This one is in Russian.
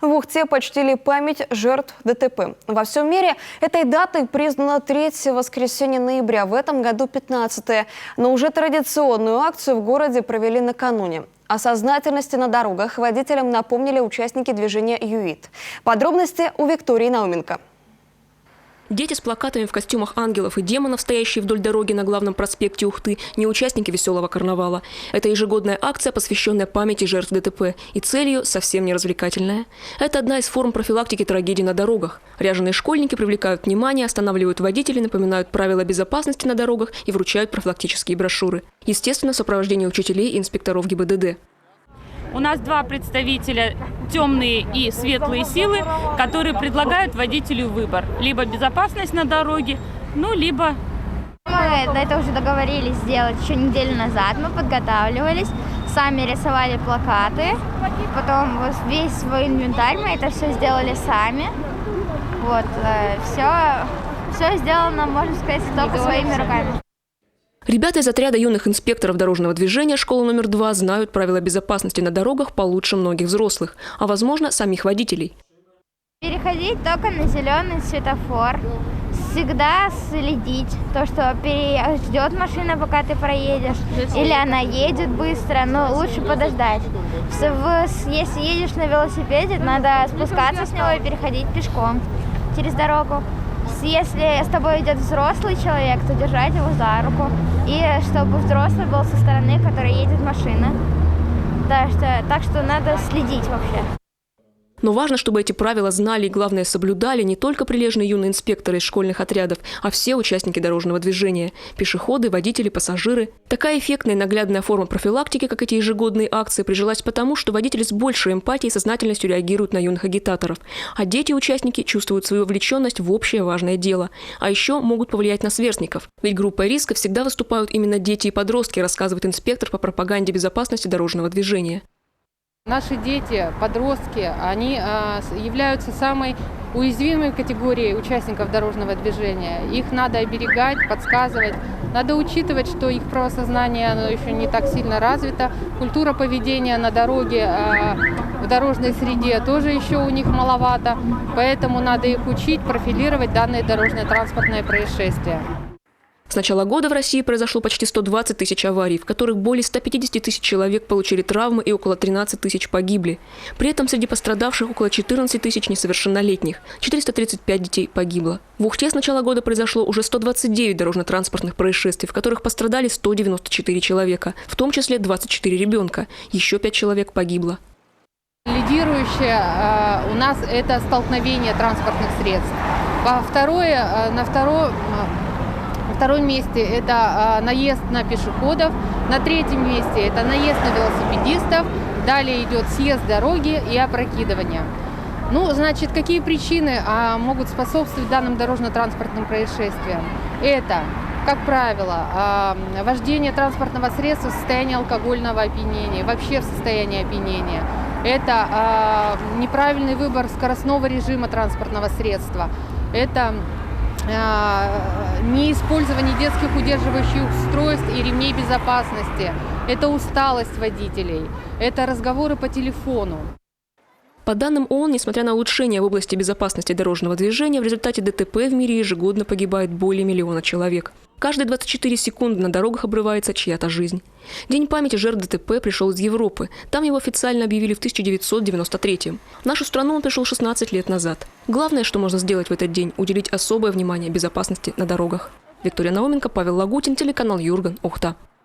В Ухте почтили память жертв ДТП. Во всем мире этой датой признано 3 воскресенье ноября, в этом году 15-е. Но уже традиционную акцию в городе провели накануне. О сознательности на дорогах водителям напомнили участники движения ЮИТ. Подробности у Виктории Науменко. Дети с плакатами в костюмах ангелов и демонов, стоящие вдоль дороги на главном проспекте Ухты, не участники веселого карнавала. Это ежегодная акция, посвященная памяти жертв ДТП. И целью совсем не развлекательная. Это одна из форм профилактики трагедий на дорогах. Ряженые школьники привлекают внимание, останавливают водителей, напоминают правила безопасности на дорогах и вручают профилактические брошюры. Естественно, в сопровождении учителей и инспекторов ГИБДД. У нас 2 представителя, темные и светлые силы, которые предлагают водителю выбор. Либо безопасность на дороге, либо... Мы это уже договорились сделать еще неделю назад. Мы подготавливались, сами рисовали плакаты. Потом весь свой инвентарь мы это все сделали сами. Все сделано, можно сказать, только своими руками. Ребята из отряда юных инспекторов дорожного движения школы номер 2 знают правила безопасности на дорогах получше многих взрослых, а возможно самих водителей. Переходить только на зеленый светофор. Всегда следить, то, что ждет машина, пока ты проедешь, или она едет быстро, но лучше подождать. Если едешь на велосипеде, надо спускаться с него и переходить пешком через дорогу. Если с тобой идет взрослый человек, то держать его за руку. И чтобы взрослый был со стороны, которой едет машина. Так что надо следить вообще. Но важно, чтобы эти правила знали и, главное, соблюдали не только прилежные юные инспекторы из школьных отрядов, а все участники дорожного движения – пешеходы, водители, пассажиры. Такая эффектная и наглядная форма профилактики, как эти ежегодные акции, прижилась потому, что водители с большей эмпатией и сознательностью реагируют на юных агитаторов. А дети-участники чувствуют свою вовлеченность в общее важное дело. А еще могут повлиять на сверстников. Ведь группой риска всегда выступают именно дети и подростки, рассказывает инспектор по пропаганде безопасности дорожного движения. Наши дети, подростки, они являются самой уязвимой категорией участников дорожного движения. Их надо оберегать, подсказывать. Надо учитывать, что их правосознание оно еще не так сильно развито. Культура поведения на дороге, в дорожной среде тоже еще у них маловато. Поэтому надо их учить, профилировать данные дорожно-транспортные происшествия. С начала года в России произошло почти 120 тысяч аварий, в которых более 150 тысяч человек получили травмы и около 13 тысяч погибли. При этом среди пострадавших около 14 тысяч несовершеннолетних, 435 детей погибло. В Ухте с начала года произошло уже 129 дорожно-транспортных происшествий, в которых пострадали 194 человека, в том числе 24 ребенка, еще 5 человек погибло. Лидирующее у нас это столкновение транспортных средств. На втором месте это наезд на пешеходов, на 3-м месте это наезд на велосипедистов, далее идет съезд с дороги и опрокидывание. Какие причины могут способствовать данным дорожно-транспортным происшествиям? Это, как правило, вождение транспортного средства в состоянии алкогольного опьянения, вообще в состоянии опьянения. Это неправильный выбор скоростного режима транспортного средства. Это неиспользование детских удерживающих устройств и ремней безопасности. Это усталость водителей. Это разговоры по телефону. По данным ООН, несмотря на улучшение в области безопасности дорожного движения, в результате ДТП в мире ежегодно погибает более 1 миллиона человек. Каждые 24 секунды на дорогах обрывается чья-то жизнь. День памяти жертв ДТП пришел из Европы. Там его официально объявили в 1993-м. В нашу страну он пришел 16 лет назад. Главное, что можно сделать в этот день – уделить особое внимание безопасности на дорогах. Виктория Науменко, Павел Лагутин, телеканал Юрган, Ухта.